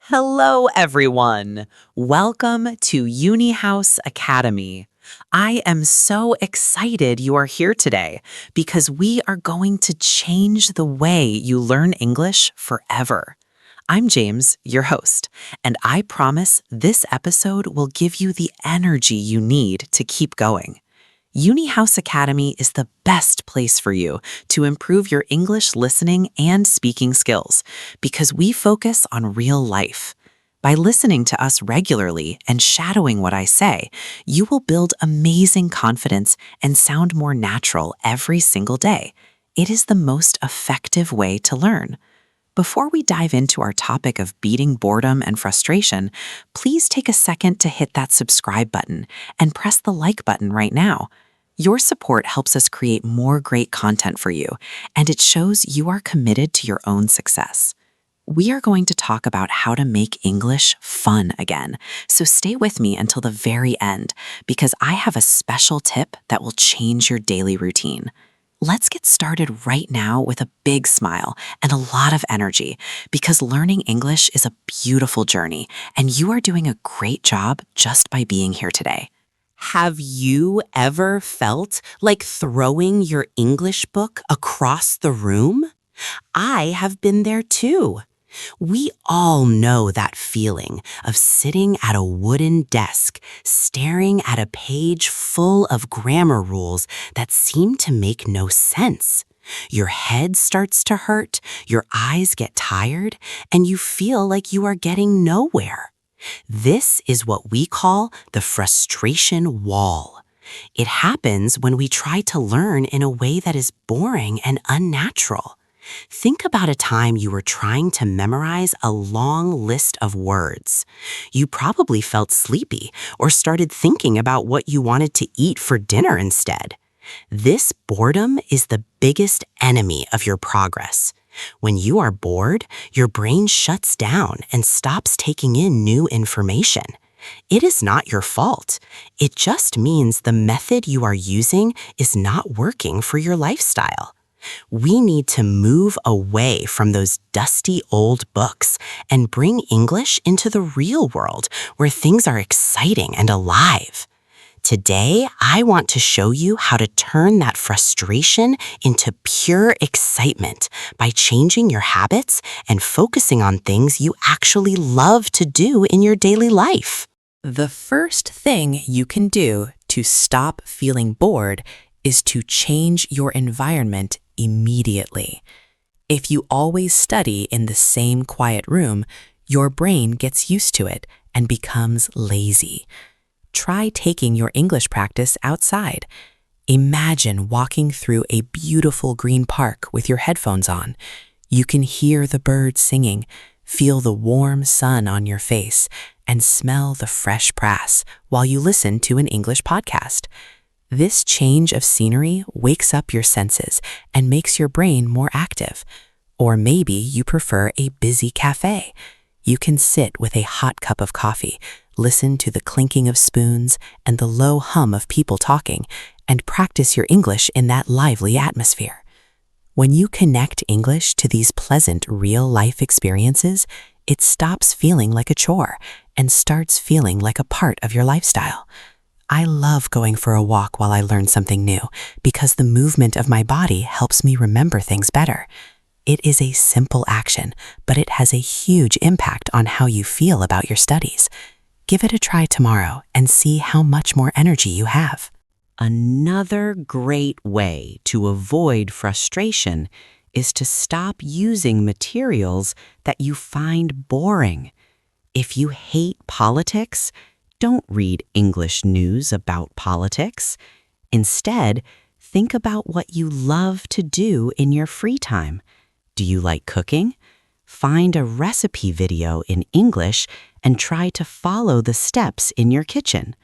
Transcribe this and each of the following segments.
Hello, everyone. Welcome to UniHouse Academy. I am so excited you are here today because we are going to change the way you learn English forever. I'm James, your host, and I promise this episode will give you the energy you need to keep going. UniHouse Academy is the best place for you to improve your English listening and speaking skills because we focus on real life. By listening to us regularly and shadowing what I say, you will build amazing confidence and sound more natural every single day. It is the most effective way to learn. Before we dive into our topic of beating boredom and frustration, please take a second to hit that subscribe button and press the like button right now. Your support helps us create more great content for you, and it shows you are committed to your own success. We are going to talk about how to make English fun again, so stay with me until the very end because I have a special tip that will change your daily routine. Let's get started right now with a big smile and a lot of energy because learning English is a beautiful journey, and you are doing a great job just by being here today. Have you ever felt like throwing your English book across the room? I have been there too. We all know that feeling of sitting at a wooden desk, staring at a page full of grammar rules that seem to make no sense. Your head starts to hurt, your eyes get tired, and you feel like you are getting nowhere. This is what we call the frustration wall. It happens when we try to learn in a way that is boring and unnatural. Think about a time you were trying to memorize a long list of words. You probably felt sleepy or started thinking about what you wanted to eat for dinner instead. This boredom is the biggest enemy of your progress. When you are bored, your brain shuts down and stops taking in new information. It is not your fault. It just means the method you are using is not working for your lifestyle. We need to move away from those dusty old books and bring English into the real world where things are exciting and alive. Today, I want to show you how to turn that frustration into pure excitement by changing your habits and focusing on things you actually love to do in your daily life. The first thing you can do to stop feeling bored is to change your environment immediately. If you always study in the same quiet room, your brain gets used to it and becomes lazy. Try taking your English practice outside. Imagine walking through a beautiful green park with your headphones on. You can hear the birds singing, feel the warm sun on your face, and smell the fresh grass while you listen to an English podcast. This change of scenery wakes up your senses and makes your brain more active. Or maybe you prefer a busy cafe. You can sit with a hot cup of coffee, listen to the clinking of spoons and the low hum of people talking, and practice your English in that lively atmosphere. When you connect English to these pleasant real-life experiences, it stops feeling like a chore and starts feeling like a part of your lifestyle. I love going for a walk while I learn something new because the movement of my body helps me remember things better. It is a simple action, but it has a huge impact on how you feel about your studies. Give it a try tomorrow and see how much more energy you have. Another great way to avoid frustration is to stop using materials that you find boring. If you hate politics, don't read English news about politics. Instead, think about what you love to do in your free time. Do you like cooking? Find a recipe video in English and try to follow the steps in your kitchen.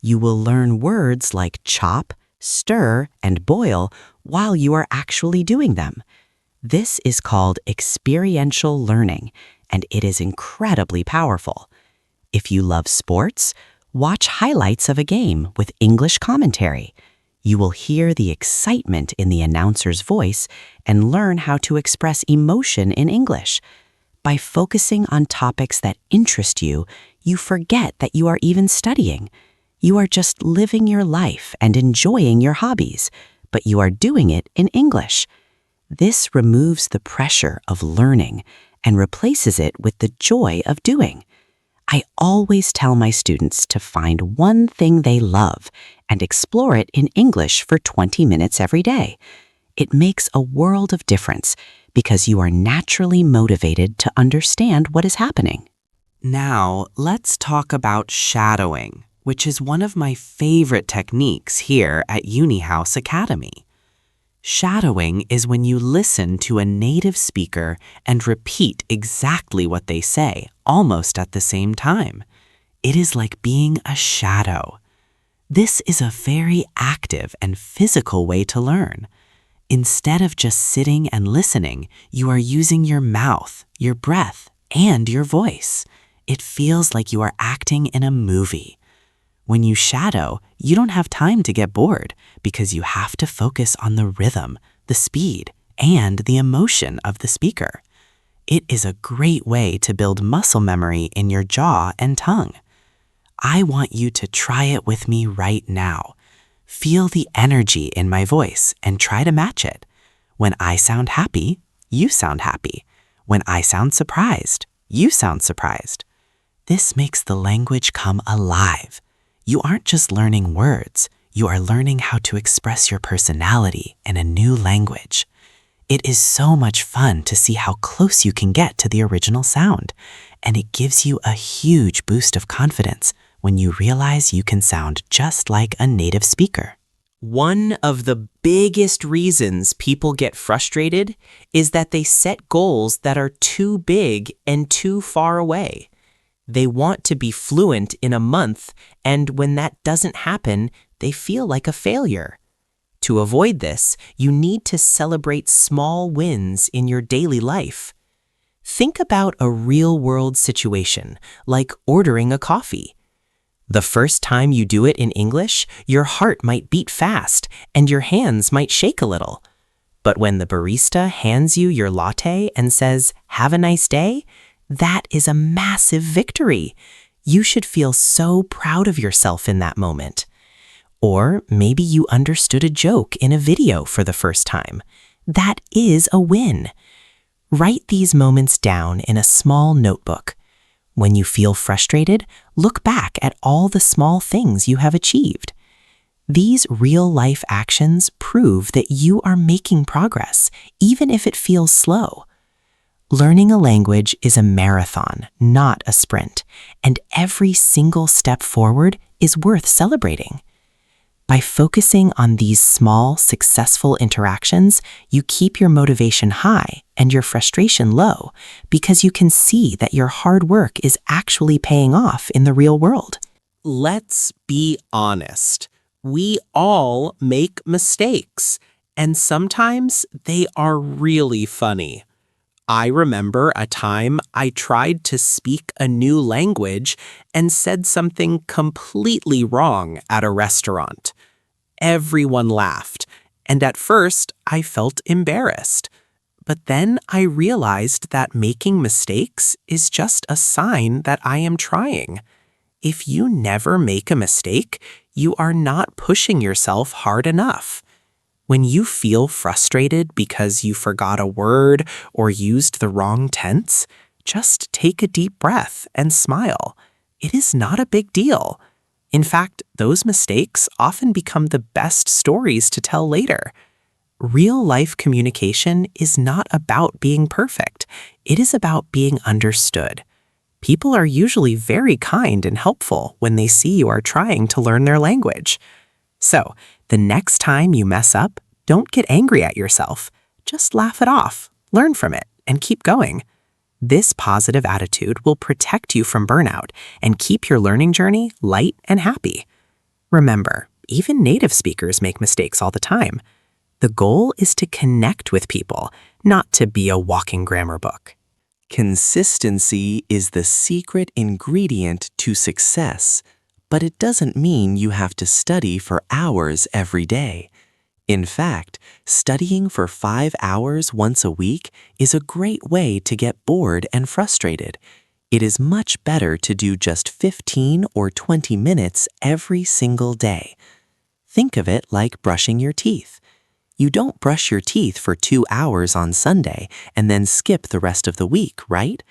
You will learn words like chop, stir, and boil while you are actually doing them. This is called experiential learning, and it is incredibly powerful. If you love sports, watch highlights of a game with English commentary. You will hear the excitement in the announcer's voice and learn how to express emotion in English. By focusing on topics that interest you, you forget that you are even studying. You are just living your life and enjoying your hobbies, but you are doing it in English. This removes the pressure of learning and replaces it with the joy of doing. I always tell my students to find one thing they love and explore it in English for 20 minutes every day. It makes a world of difference because you are naturally motivated to understand what is happening. Now, let's talk about shadowing, which is one of my favorite techniques here at UniHouse Academy. Shadowing is when you listen to a native speaker and repeat exactly what they say, almost at the same time. It is like being a shadow. This is a very active and physical way to learn. Instead of just sitting and listening, you are using your mouth, your breath, and your voice. It feels like you are acting in a movie. When you shadow, you don't have time to get bored because you have to focus on the rhythm, the speed, and the emotion of the speaker. It is a great way to build muscle memory in your jaw and tongue. I want you to try it with me right now. Feel the energy in my voice and try to match it. When I sound happy, you sound happy. When I sound surprised, you sound surprised. This makes the language come alive. You aren't just learning words, you are learning how to express your personality in a new language. It is so much fun to see how close you can get to the original sound, and it gives you a huge boost of confidence when you realize you can sound just like a native speaker. One of the biggest reasons people get frustrated is that they set goals that are too big and too far away. They want to be fluent in a month, and when that doesn't happen, they feel like a failure. To avoid this, you need to celebrate small wins in your daily life. Think about a real-world situation, like ordering a coffee. The first time you do it in English, your heart might beat fast, and your hands might shake a little. But when the barista hands you your latte and says, "Have a nice day," that is a massive victory. You should feel so proud of yourself in that moment. Or maybe you understood a joke in a video for the first time. That is a win. Write these moments down in a small notebook. When you feel frustrated, look back at all the small things you have achieved. These real-life actions prove that you are making progress, even if it feels slow. Learning a language is a marathon, not a sprint, and every single step forward is worth celebrating. By focusing on these small, successful interactions, you keep your motivation high and your frustration low because you can see that your hard work is actually paying off in the real world. Let's be honest. We all make mistakes, and sometimes they are really funny. I remember a time I tried to speak a new language and said something completely wrong at a restaurant. Everyone laughed, and at first I felt embarrassed. But then I realized that making mistakes is just a sign that I am trying. If you never make a mistake, you are not pushing yourself hard enough. When you feel frustrated because you forgot a word or used the wrong tense, just take a deep breath and smile. It is not a big deal. In fact, those mistakes often become the best stories to tell later. Real-life communication is not about being perfect. It is about being understood. People are usually very kind and helpful when they see you are trying to learn their language. So, the next time you mess up, don't get angry at yourself. Just laugh it off, learn from it, and keep going. This positive attitude will protect you from burnout and keep your learning journey light and happy. Remember, even native speakers make mistakes all the time. The goal is to connect with people, not to be a walking grammar book. Consistency is the secret ingredient to success, but it doesn't mean you have to study for hours every day. In fact, studying for 5 hours once a week is a great way to get bored and frustrated. It is much better to do just 15 or 20 minutes every single day. Think of it like brushing your teeth. You don't brush your teeth for 2 hours on Sunday and then skip the rest of the week, right?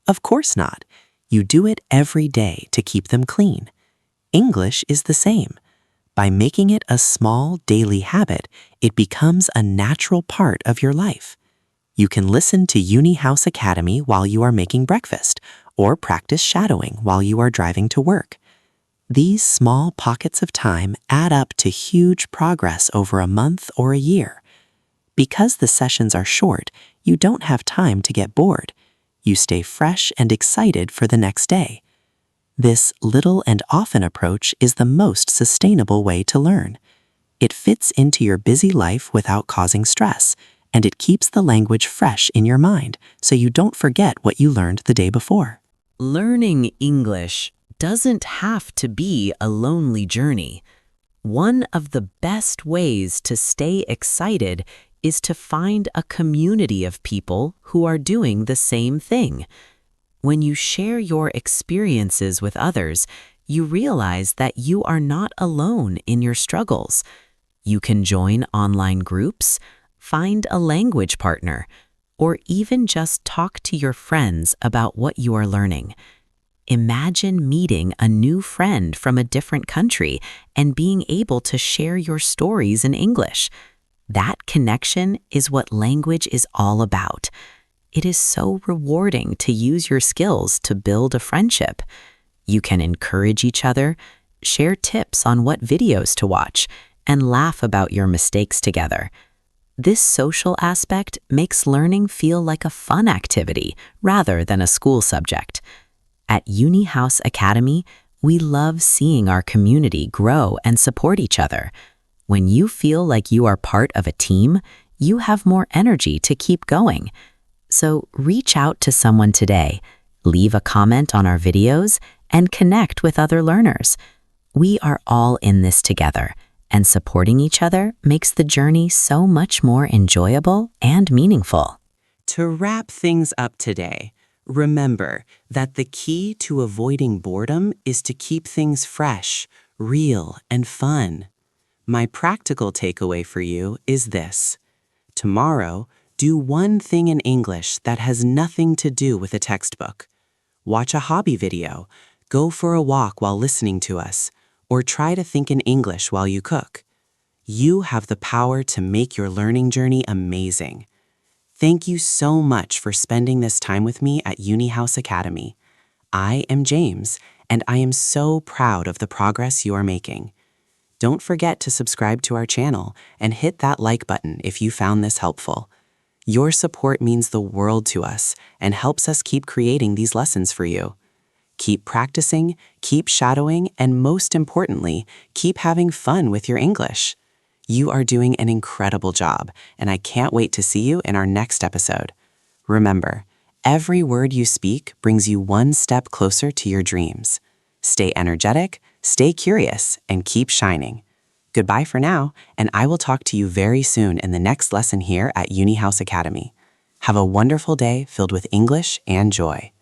Of course not. You do it every day to keep them clean. English is the same. By making it a small daily habit, it becomes a natural part of your life. You can listen to UniHouse Academy while you are making breakfast, or practice shadowing while you are driving to work. These small pockets of time add up to huge progress over a month or a year. Because the sessions are short, you don't have time to get bored. You stay fresh and excited for the next day. This little and often approach is the most sustainable way to learn. It fits into your busy life without causing stress, and it keeps the language fresh in your mind so you don't forget what you learned the day before. Learning English doesn't have to be a lonely journey. One of the best ways to stay excited is to find a community of people who are doing the same thing. When you share your experiences with others, you realize that you are not alone in your struggles. You can join online groups, find a language partner, or even just talk to your friends about what you are learning. Imagine meeting a new friend from a different country and being able to share your stories in English. That connection is what language is all about. It is so rewarding to use your skills to build a friendship. You can encourage each other, share tips on what videos to watch, and laugh about your mistakes together. This social aspect makes learning feel like a fun activity rather than a school subject. At UniHouse Academy, we love seeing our community grow and support each other. When you feel like you are part of a team, you have more energy to keep going. So reach out to someone today, leave a comment on our videos, and connect with other learners. We are all in this together, and supporting each other makes the journey so much more enjoyable and meaningful. To wrap things up today, remember that the key to avoiding boredom is to keep things fresh, real, and fun. My practical takeaway for you is this. Tomorrow, do one thing in English that has nothing to do with a textbook. Watch a hobby video, go for a walk while listening to us, or try to think in English while you cook. You have the power to make your learning journey amazing. Thank you so much for spending this time with me at UniHouse Academy. I am James, and I am so proud of the progress you are making. Don't forget to subscribe to our channel and hit that like button if you found this helpful. Your support means the world to us and helps us keep creating these lessons for you. Keep practicing, keep shadowing, and most importantly, keep having fun with your English. You are doing an incredible job, and I can't wait to see you in our next episode. Remember, every word you speak brings you one step closer to your dreams. Stay energetic, stay curious, and keep shining. Goodbye for now, and I will talk to you very soon in the next lesson here at UniHouse Academy. Have a wonderful day filled with English and joy.